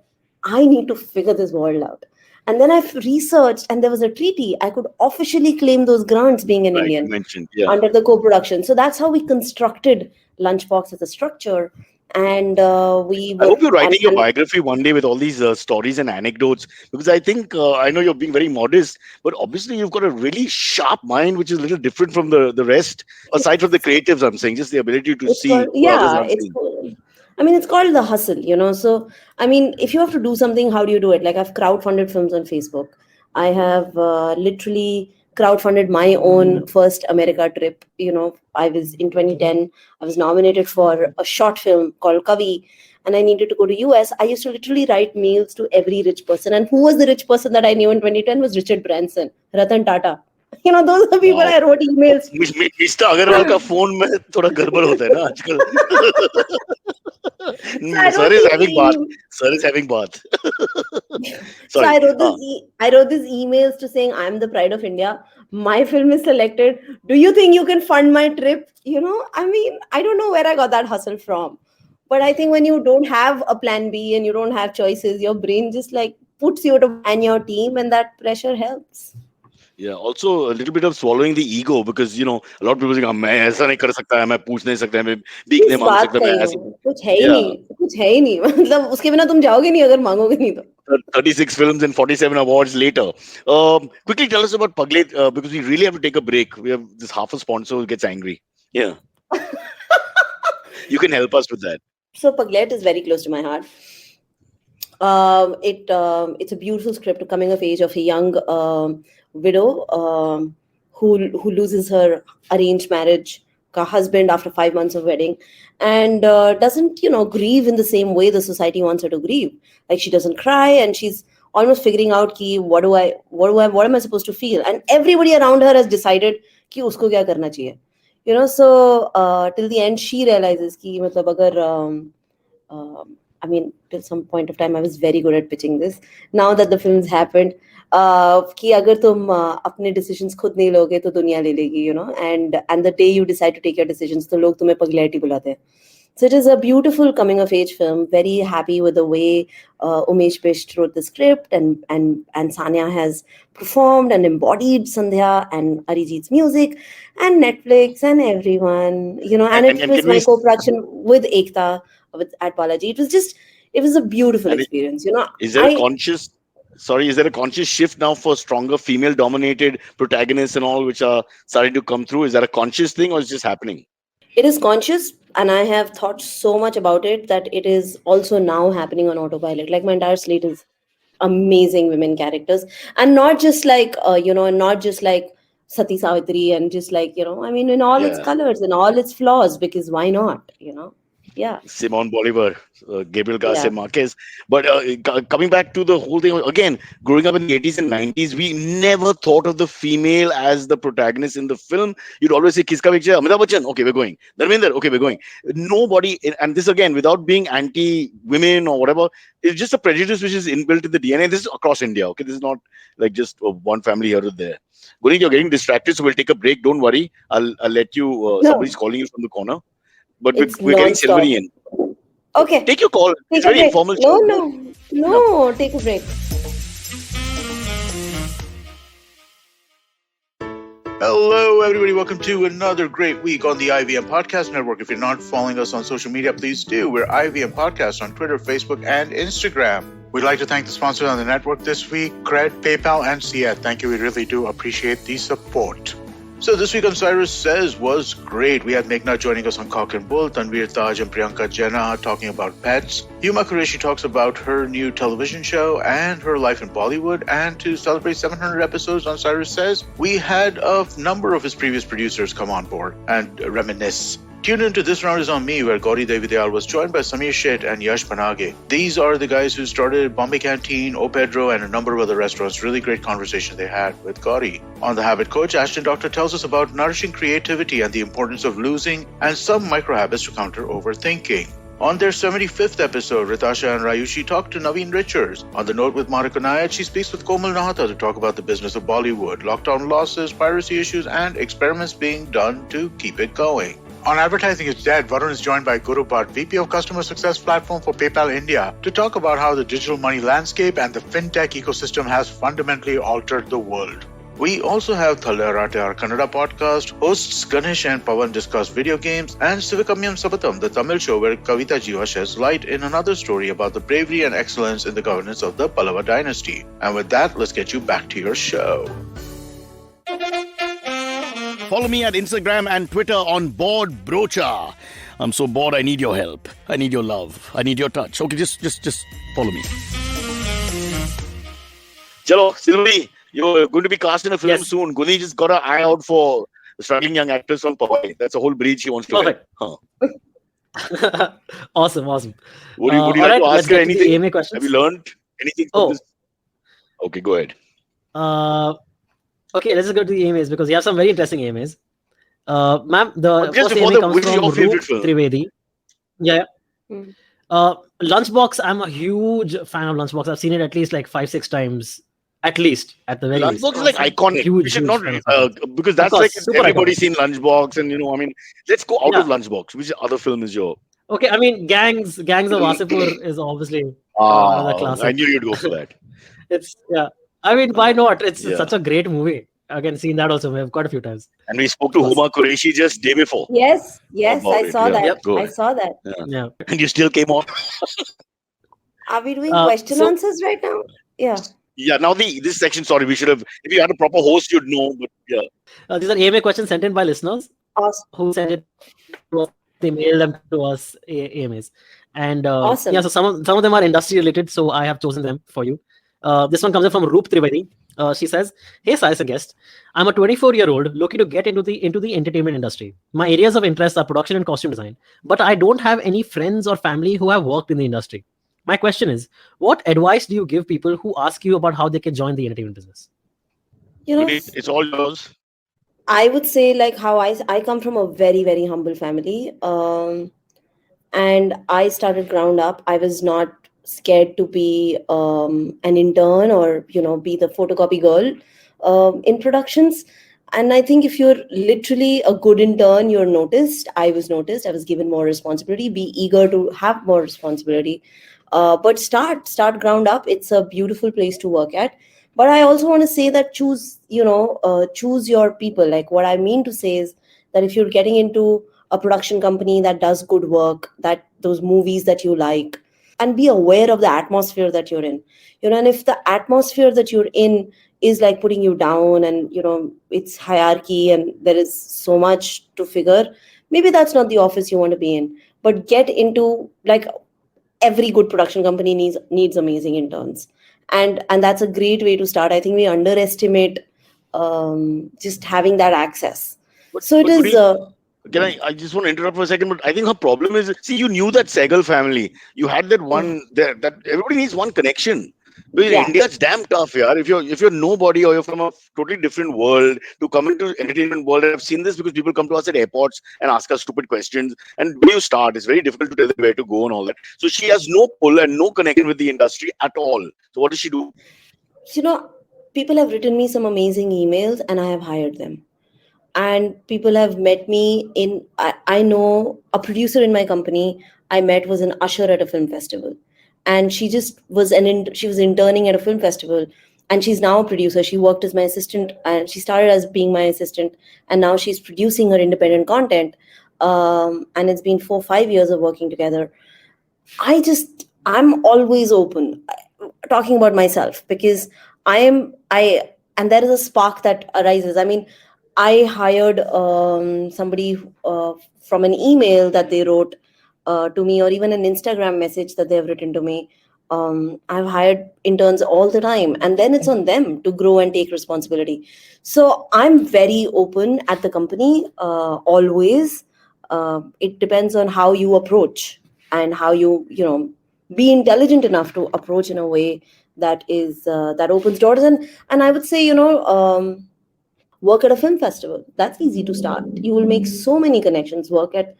I need to figure this world out. And then I've researched, and there was a treaty. I could officially claim those grants being an Right, you Indian mentioned, yeah. under the co-production. So that's how we constructed Lunchbox as a structure. And we I were hope you're writing your and biography one day with all these stories and anecdotes because I think I know you're being very modest, but obviously you've got a really sharp mind, which is a little different from the rest. Aside from the creatives, I'm saying just the ability to it's see called, what others yeah, aren't seeing. I mean, it's called the hustle. So I mean, if you have to do something, how do you do it? Like, I've crowdfunded films on Facebook. I have literally crowdfunded my own first America trip. I was in 2010, I was nominated for a short film called Kavi, and I needed to go to US, I used to literally write mails to every rich person. And who was the rich person that I knew in 2010 was Richard Branson, Ratan Tata. Those are the people Wow. I wrote emails to. Mister Agarwal का phone में थोड़ा गड़बड़ होता है ना आजकल. So I Sir wrote is this having bath. Sir is having bath. So Sorry. I wrote these emails to saying I'm the pride of India. My film is selected. Do you think you can fund my trip? I mean, I don't know where I got that hustle from. But I think when you don't have a plan B and you don't have choices, your brain just like puts you to plan your team, and that pressure helps. Yeah, also a little bit of swallowing the ego, because a lot of people think मैं ऐसा नहीं कर सकता, मैं पूछ नहीं सकता, मैं भीख नहीं किस मांग बात सकता, का मैं ego? ऐसे. कुछ है ही Yeah, नहीं, कुछ है ही नहीं. मतलब उसके बिना तुम जाओगे नहीं अगर मांगोगे नहीं तो. 36 films and 47 awards later. Quickly tell us about Pagglait, because we really have to take a break. We have this half a sponsor who gets angry. Yeah, you can help us with that. So Pagglait is very close to my heart. It's a beautiful script, coming of age of a young widow who loses her arranged marriage husband after 5 months of wedding, and doesn't grieve in the same way the society wants her to grieve. Like, she doesn't cry, and she's almost figuring out ki what am I supposed to feel, and everybody around her has decided ki usko kya karna chahiye. So till the end she realizes ki matlab agar I mean, till some point of time, I was very good at pitching this. Now that the film's happened, कि अगर तुम अपने decisions खुद नहीं लोगे तो दुनिया ले लेगी, and the day you decide to take your decisions, तो लोग तुम्हें पगलैट ही बुलाते हैं. So it is a beautiful coming of age film. Very happy with the way Umesh Bisht wrote the script, and Sanya has performed and embodied Sandhya and Arijit's music, and Netflix and everyone, And, and and, it and was can we my co-production with Ekta at Balaji. It was a beautiful and experience. is there a conscious, sorry, is there a conscious shift now for stronger female dominated protagonists and all, which are starting to come through? Is that a conscious thing, or is it just happening? It is conscious, and I have thought so much about it that it is also now happening on autopilot. Like, my entire slate is amazing women characters, and not just like not just like Sati Savitri, and just like I mean, in all its Yeah. colors and all its flaws, because why not? Yeah, Simon Bolivar, Gabriel Garcia yeah. Marquez. But coming back to the whole thing again, growing up in the 80s and 90s, we never thought of the female as the protagonist in the film. You'd always say, Kiska picture? Amitabh Bachchan? Okay, we're going. Dharmender? Okay, we're going. Nobody, and this again, without being anti women or whatever, it's just a prejudice which is inbuilt in the DNA. This is across India, okay? This is not like just one family here or there. Guneet, you're getting distracted, so we'll take a break. Don't worry. I'll let you, No, somebody's calling you from the corner. But it's we're getting non-stop. Silvery in. So Okay, take your call. take It's a very break. informal No, chat. no, Yeah. no. Take a break. Hello, everybody. Welcome to another great week on the IVM Podcast Network. If you're not following us on social media, please do. We're IVM Podcast on Twitter, Facebook, and Instagram. We'd like to thank the sponsors on the network this week, Cred, PayPal, and Siet. Thank you. We really do appreciate the support. So this week on Cyrus Says was great. We had Meghna joining us on Cock and Bull, Tanveer Taj and Priyanka Jena talking about pets. Huma Qureshi talks about her new television show and her life in Bollywood. And to celebrate 700 episodes on Cyrus Says, we had a number of his previous producers come on board and reminisce. Tune into This Round Is On Me, where Gauri Devi Dayal was joined by Samir Sheth and Yash Panage. These are the guys who started Bombay Canteen, O Pedro, and a number of other restaurants. Really great conversations they had with Gauri. On The Habit Coach, Ashton Doctor tells us about nourishing creativity and the importance of losing and some micro habits to counter overthinking. On their 75th episode, Ritasha and Rayushi talk to Naveen Richards. On The Note with Monica Nayat, she speaks with Komal Nahata to talk about the business of Bollywood, lockdown losses, piracy issues, and experiments being done to keep it going. On Advertising is Dead, Varun is joined by Guru Bhatt, VP of Customer Success Platform for PayPal India, to talk about how the digital money landscape and the fintech ecosystem has fundamentally altered the world. We also have Thalarate, our Kannada podcast, hosts Ganesh and Pawan discuss video games, and Sivakamyam Sabatam, the Tamil show where Kavita Jiva sheds light in another story about the bravery and excellence in the governance of the Pallava dynasty. And with that, let's get you back to your show. Follow me at Instagram and Twitter on Bored Brocha. I'm so bored, I need your help. I need your love. I need your touch. Okay, just follow me. Chalo, Silvi, you're going to be cast in a film soon. Guneet just got an eye out for struggling young actors from Powai. That's a whole breed she wants to Perfect. help. Awesome. Would you All like right, to let's ask her get to the anything? AMA Have questions. you learned anything from this? Oh, Okay, go ahead. okay, let's just go to the AMAs because you have some very interesting AMAs. Ma'am, But the just first before AMA that, comes which is from your Roop favorite film? Trivedi. Yeah. Mm. Lunchbox, I'm a huge fan of Lunchbox. I've seen it at least like 5-6 times, at least, at the very least. Lunchbox is like Awesome. iconic. We Huge should not fan of Lunchbox. because Of that's course, like super everybody's iconic. seen Lunchbox, and I mean, let's go out Yeah. of Lunchbox. Which other film is your? Okay, I mean, Gangs of Wasipur is obviously another I classic. knew you'd go for that. Yeah. I mean, why not? It's Yeah. such a great movie. Again, seen that also quite a few times. And we spoke to Of course. Huma Qureshi just day before Yes, about I it. saw Yeah, that. Yep. go I ahead. saw that. Yeah. And you still came on. Are we doing question So- answers right now? Yeah. Yeah. Now this section. Sorry, we should have. If you had a proper host, you'd know. But yeah. These are AMA questions sent in by listeners Awesome. who sent it to us. They mail them to us, AMAs. And Awesome. yeah, so some of them are industry related, so I have chosen them for you. This one comes in from Roop Trivedi. She says, "Hey, Cyrus and guest, I'm a 24-year-old looking to get into the entertainment industry. My areas of interest are production and costume design, but I don't have any friends or family who have worked in the industry. My question is, what advice do you give people who ask you about how they can join the entertainment business?" Guneet, it's all yours. I would say like how I come from a very, very humble family. And I started ground up. I was not scared to be an intern or be the photocopy girl in productions. And I think if you're literally a good intern, you're noticed. I was noticed. I was given more responsibility. Be eager to have more responsibility. But start ground up. It's a beautiful place to work at. But I also want to say that choose your people. Like what I mean to say is that if you're getting into a production company that does good work, that those movies that you like, and be aware of the atmosphere that you're in. And if the atmosphere that you're in is like putting you down, and it's hierarchy and there is so much to figure, maybe that's not the office you want to be in. But get into, like, every good production company needs amazing interns, and that's a great way to start. I think we underestimate just having that access. So it is I just want to interrupt for a second, but I think her problem is, see, you knew that Sehgal family. You had that one there, that everybody needs one connection. Because Yeah. in India, it's damn tough, yeah. If you're nobody or you're from a totally different world to come into entertainment world, and I've seen this because people come to us at airports and ask us stupid questions. And where you start, it's very difficult to tell them where to go and all that. So she has no pull and no connection with the industry at all. So what does she do? People have written me some amazing emails and I have hired them. And people have met me in, I know a producer in my company I met was an usher at a film festival. And she just was she was interning at a film festival, and she's now a producer. She worked as my assistant, and she started as being my assistant, and now she's producing her independent content. And it's been 4-5 years of working together. I'm always open talking about myself, because and there is a spark that arises. I mean, I hired somebody from an email that they wrote to me, or even an Instagram message that they've written to me. I've hired interns all the time, and then it's on them to grow and take responsibility. So I'm very open at the company, always. It depends on how you approach, and how be intelligent enough to approach in a way that is that opens doors. And I would say, work at a film festival. That's easy to start. You will make so many connections. Work at,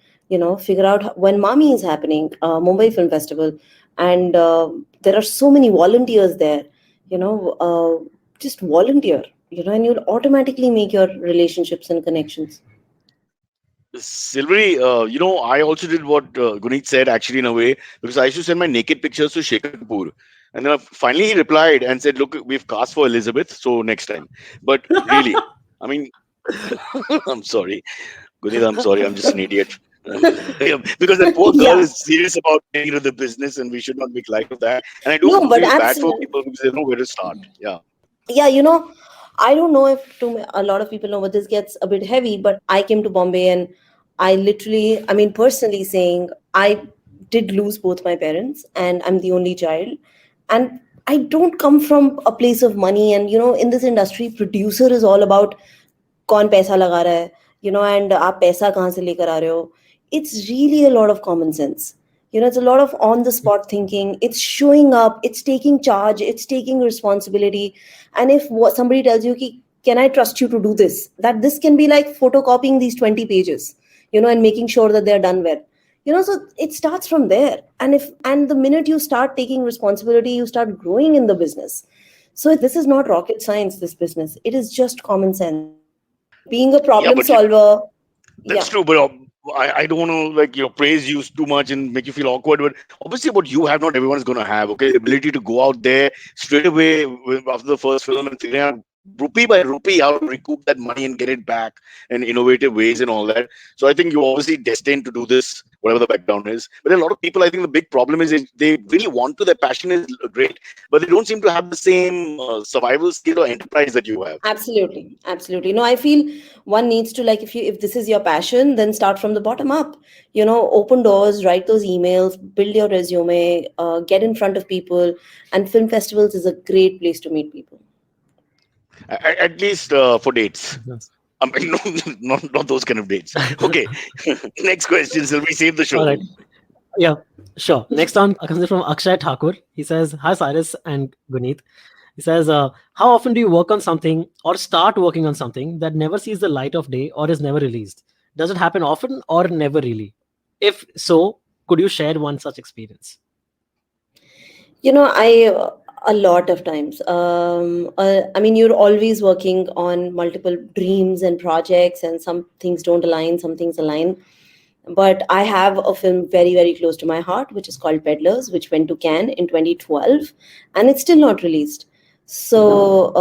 figure out when Mami is happening, Mumbai Film Festival. And there are so many volunteers there, just volunteer, and you'll automatically make your relationships and connections. Silvery, I also did what Guneet said actually in a way, because I used to send my naked pictures to Shekhar Kapoor. And then finally he replied and said, "Look, we've cast for Elizabeth, so next time." But really, I mean, I'm sorry. Guneet, I'm sorry. I'm just an idiot. Yeah, because that poor girl Yeah. is serious about getting into the business, and we should not make light of that. And I don't No, but feel bad for absolutely. people because they don't know where to start. Yeah. Yeah, I don't know if a lot of people know, but this gets a bit heavy. But I came to Bombay, and I mean, personally saying, I did lose both my parents, and I'm the only child. And I don't come from a place of money. And, in this industry, producer is all about कौन पैसा लगा रहा है, and आप पैसा कहाँ से लेकर आ रहे हो. it's really a lot of common sense. It's a lot of on the spot thinking. It's showing up, it's taking charge, it's taking responsibility. And if somebody tells you, can I trust you to do this? That this can be like photocopying these 20 pages, and making sure that they're done well. So it starts from there. And the minute you start taking responsibility, you start growing in the business. So this is not rocket science, this business. It is just common sense. Being a problem solver. That's true, but I don't want to praise you too much and make you feel awkward. But obviously, what you have, not everyone is going to have. Okay, the ability to go out there straight away after the first film and figure out rupee by rupee how to recoup that money and get it back in innovative ways and all that. So I think you're obviously destined to do this, whatever the background is. But a lot of people, I think the big problem is they really want to. Their passion is great, but they don't seem to have the same survival skill or enterprise that you have. Absolutely. No, I feel one needs to, if this is your passion, then start from the bottom up. Open doors, write those emails, build your resume, get in front of people. And film festivals is a great place to meet people. At least for dates. Yes. I mean, no, not those kind of dates. Okay. Next question. Shall we save the show? All right. Yeah, sure. Next on comes from Akshay Thakur. He says, "Hi, Cyrus and Guneet." He says, "How often do you work on something or start working on something that never sees the light of day or is never released? Does it happen often or never really? If so, could you share one such experience?" A lot of times. You're always working on multiple dreams and projects, and some things don't align, some things align. But I have a film very, very close to my heart, which is called Peddlers, which went to Cannes in 2012, and it's still not released. So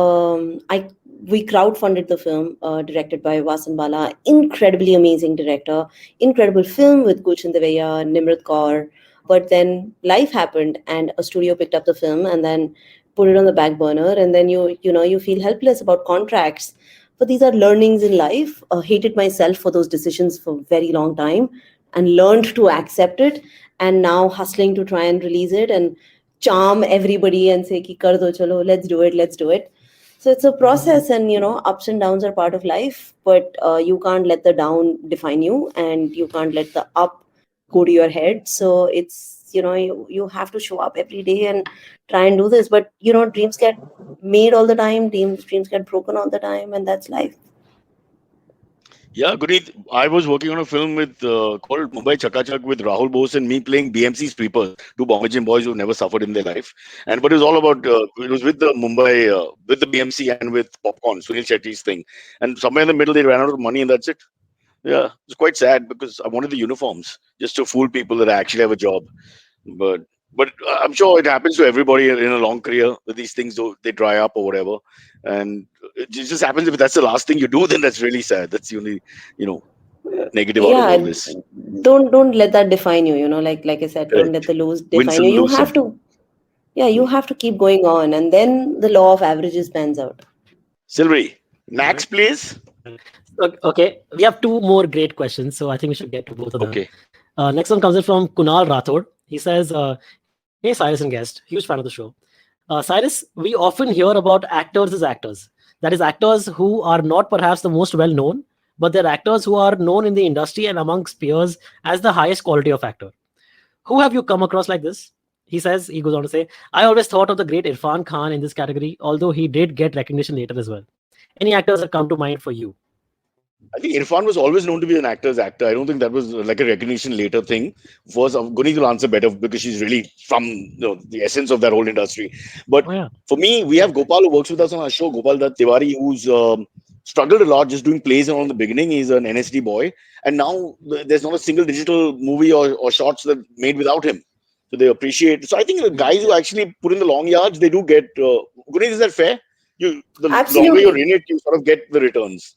we crowdfunded the film, directed by Vasan Bala, incredibly amazing director, incredible film with Gulshan Deveya, Nimrat Kaur. But then life happened and a studio picked up the film and then put it on the back burner. And then you feel helpless about contracts. But these are learnings in life. Hated myself for those decisions for a very long time and learned to accept it. And now hustling to try and release it and charm everybody and say, ki kar do chalo, let's do it. So it's a process, and ups and downs are part of life. But you can't let the down define you, and you can't let the up go to your head. So it's you have to show up every day and try and do this. But dreams get made all the time, dreams get broken all the time, and that's life. Yeah, Guneet, I was working on a film with called Mumbai Chakachak with Rahul Bose and me playing BMC sweepers, two Bombay Gym boys who never suffered in their life. But it was all about it was with the Mumbai with the BMC and with Popcorn, Sunil Shetty's thing. And somewhere in the middle they ran out of money, and that's it. Yeah, it's quite sad because I wanted the uniforms just to fool people that I actually have a job. But I'm sure it happens to everybody in a long career that these things they dry up or whatever, and it just happens. If that's the last thing you do, then that's really sad. That's the only negative out of all this. Don't let that define you. Like I said, don't let the lows define you. You have to, you have to keep going on, and then the law of averages pans out. Silvery, next, please. Okay, we have two more great questions, so I think we should get to both of them. Okay. Next one comes in from Kunal Rathod. He says, "Hey, Cyrus and guest, huge fan of the show. Cyrus, we often hear about actors as actors. That is, actors who are not perhaps the most well known, but they're actors who are known in the industry and amongst peers as the highest quality of actor. Who have you come across like this?" He says, he goes on to say, "I always thought of the great Irfan Khan in this category, although he did get recognition later as well. Any actors that come to mind for you?" I think Irfan was always known to be an actor's actor. I don't think that was like a recognition later thing. First, Guneet will answer better because she's really from the essence of that whole industry. But for me, we have Gopal who works with us on our show, Gopal Dutt Tiwari, who's struggled a lot just doing plays and all in the beginning. He's an NSD boy. And now there's not a single digital movie or shots that made without him. So they appreciate. So I think the guys who actually put in the long yards, they do get... Guneet, is that fair? The longer you're in it, you sort of get the returns.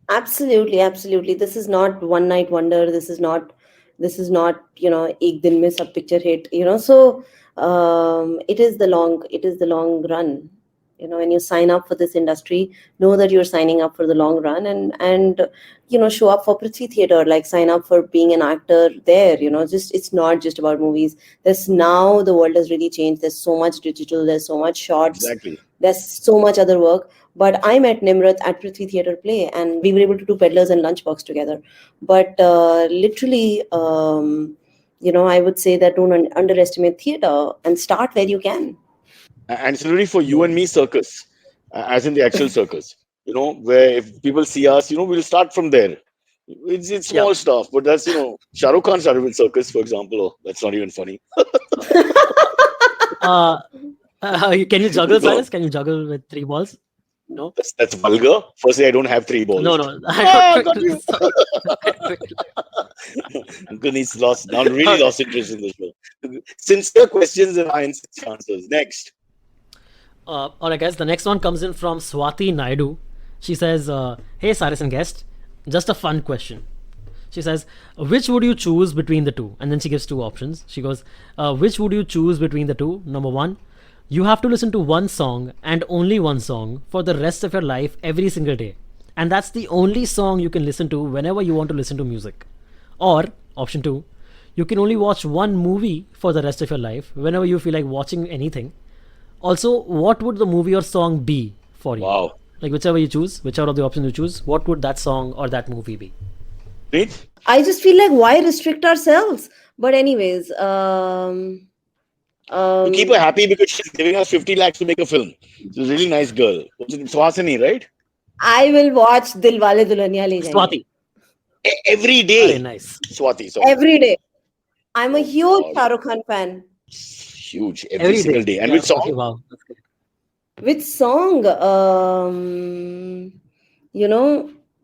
Absolutely. This is not one night wonder. This is not ek din mein sab picture hit. So it is the long run. When you sign up for this industry, know that you're signing up for the long run, and show up for Prithvi Theatre, like sign up for being an actor there. It's not just about movies. Now the world has really changed. There's so much digital. There's so much shots. Exactly. There's so much other work. But I met Nimrat at Prithvi Theatre Play, and we were able to do Peddlers and Lunchbox together. But literally, I would say that don't underestimate theatre and start where you can. And similarly for you and me, circus, as in the actual circus, where if people see us, we'll start from there. It's small stuff, but that's, Shah Rukh Khan started with circus, for example. Oh, that's not even funny. Can you juggle, Cyrus? Can you juggle with 3 balls? No? That's vulgar. Firstly, I don't have 3 balls. No. Guneet's really lost interest in the show. Sincere questions and answers. Next. All right, guys. The next one comes in from Swati Naidu. She says, hey, Cyrus and guest, just a fun question. She says, which would you choose between the two? And then she gives 2 options. She goes, which would you choose between the two? Number 1, you have to listen to one song and only one song for the rest of your life every single day. And that's the only song you can listen to whenever you want to listen to music. Or, option 2, you can only watch one movie for the rest of your life whenever you feel like watching anything. Also, what would the movie or song be for you? Wow. Like whichever you choose, whichever of the options you choose, what would that song or that movie be? Right? I just feel like why restrict ourselves? But anyways, to keep her happy because she's giving us 50 lakhs to make a film. She's a really nice girl. Swasini, right? I will watch Dilwale Dulhaniya Le Jayenge. Swati. Every day. Very nice. Swati. Sorry. Every day. I'm a huge Shah Rukh Khan fan. Huge. Every single day. And which song? Okay, wow. That's good. Which song?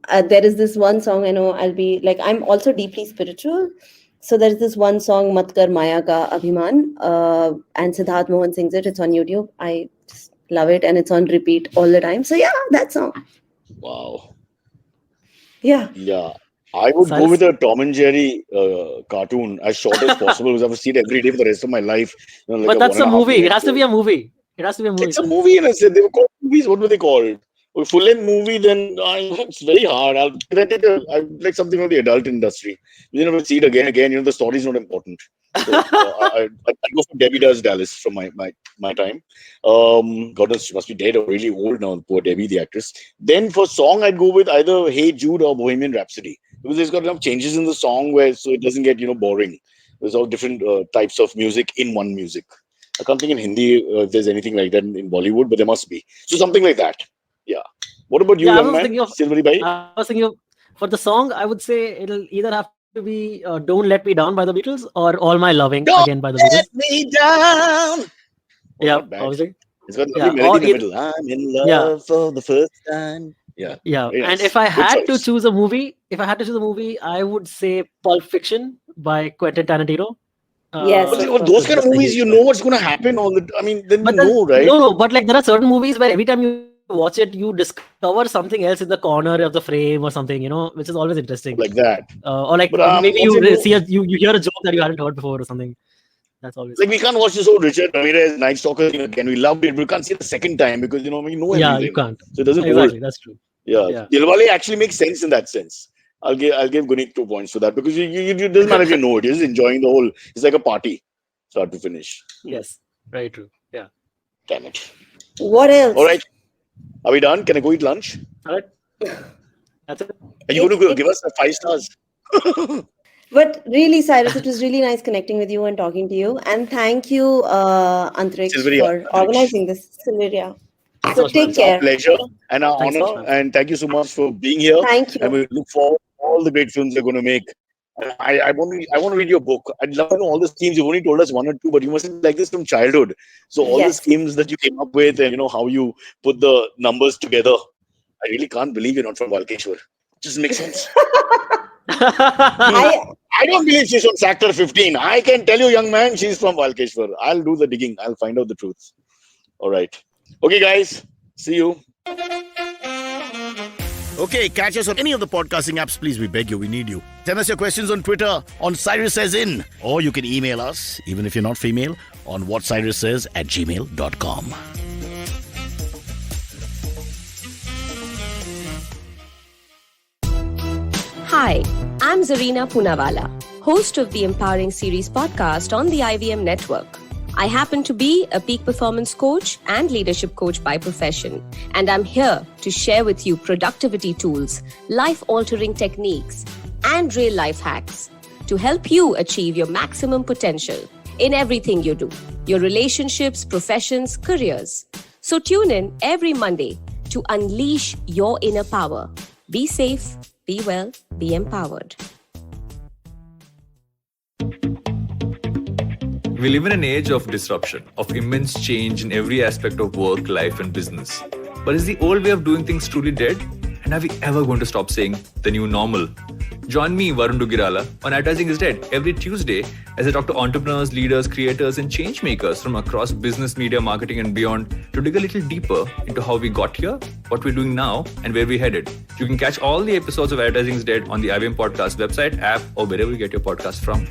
There is this one song, I'm also deeply spiritual. So there's this one song, Mat Kar Maya Ka Abhiman, and Siddharth Mohan sings it. It's on YouTube. I just love it, and it's on repeat all the time. So yeah, that song. Wow. Yeah. Yeah. I would go with a Tom and Jerry cartoon as short as possible because I would see it every day for the rest of my life. But that's a movie. It has to be a movie. It's a movie, and I said they were called movies. What were they called? A full-length movie, then it's very hard. I'll like something from the adult industry. We'll see it again. The story is not important. So, I go for Debbie Does Dallas from my time. God, she must be dead or really old now. Poor Debbie, the actress. Then for song, I'd go with either Hey Jude or Bohemian Rhapsody because there's got enough changes in the song so it doesn't get boring. There's all different types of music in one music. I can't think in Hindi if there's anything like that in Bollywood, but there must be. So something like that. Yeah. What about you, young man? Silvery Bhai? I was thinking of, for the song, I would say it'll either have to be Don't Let Me Down by the Beatles or All My Loving again by the Beatles. Let me down. Yeah, obviously. It's got a melody in the middle. I'm in love for the first time. Yeah. Yeah. Nice. And if I had to choose a movie, I would say Pulp Fiction by Quentin Tarantino. Yes. But those kind of movies, you know what's going to happen right? No, but like there are certain movies where every time you watch it, you discover something else in the corner of the frame or something, which is always interesting. Like that. Or like maybe you hear a joke that you hadn't heard before or something. That's always like we can't watch this whole Richard Ramirez Night Stalker again. We loved it, but we can't see it the second time because we know everything. Yeah, you can't. So it doesn't exactly. That's true. Yeah. Dilwale actually makes sense in that sense. I'll give Guneet 2 points for that because it doesn't matter if you know it. You're just enjoying the whole. It's like a party, start to finish. Yes, very true. Yeah. Damn it. What else? All right. Are we done? Can I go eat lunch? All right. That's it. Are you going to give us 5 stars? But really, Cyrus, it was really nice connecting with you and talking to you. And thank you, Antriksh, for organizing this. Silveria. So take care. Our pleasure and our honor. And thank you so much for being here. Thank you. And we look forward to all the great films you're going to make. I want to read your book. I'd love to know all the schemes. You've only told us 1 or 2, but you must have like this from childhood. So all the schemes that you came up with and how you put the numbers together. I really can't believe you're not from Walkeshwar. It just makes sense. I don't believe she's from Sector 15. I can tell you, young man, she's from Walkeshwar. I'll do the digging. I'll find out the truth. All right. Okay, guys. See you. Okay, catch us on any of the podcasting apps, please. We beg you, we need you. Send us your questions on Twitter on Cyrus Says In. Or you can email us, even if you're not female, on whatcyrussays@gmail.com. Hi, I'm Zarina Poonawalla, host of the Empowering Series podcast on the IVM network. I happen to be a peak performance coach and leadership coach by profession, and I'm here to share with you productivity tools, life-altering techniques, and real-life hacks to help you achieve your maximum potential in everything you do, your relationships, professions, careers. So tune in every Monday to unleash your inner power. Be safe, be well, be empowered. We live in an age of disruption, of immense change in every aspect of work, life, and business. But is the old way of doing things truly dead? And are we ever going to stop saying the new normal? Join me, Varun Dugirala, on Advertising is Dead every Tuesday as I talk to entrepreneurs, leaders, creators, and change makers from across business, media, marketing, and beyond to dig a little deeper into how we got here, what we're doing now, and where we're headed. You can catch all the episodes of Advertising is Dead on the IVM Podcast website, app, or wherever you get your podcast from.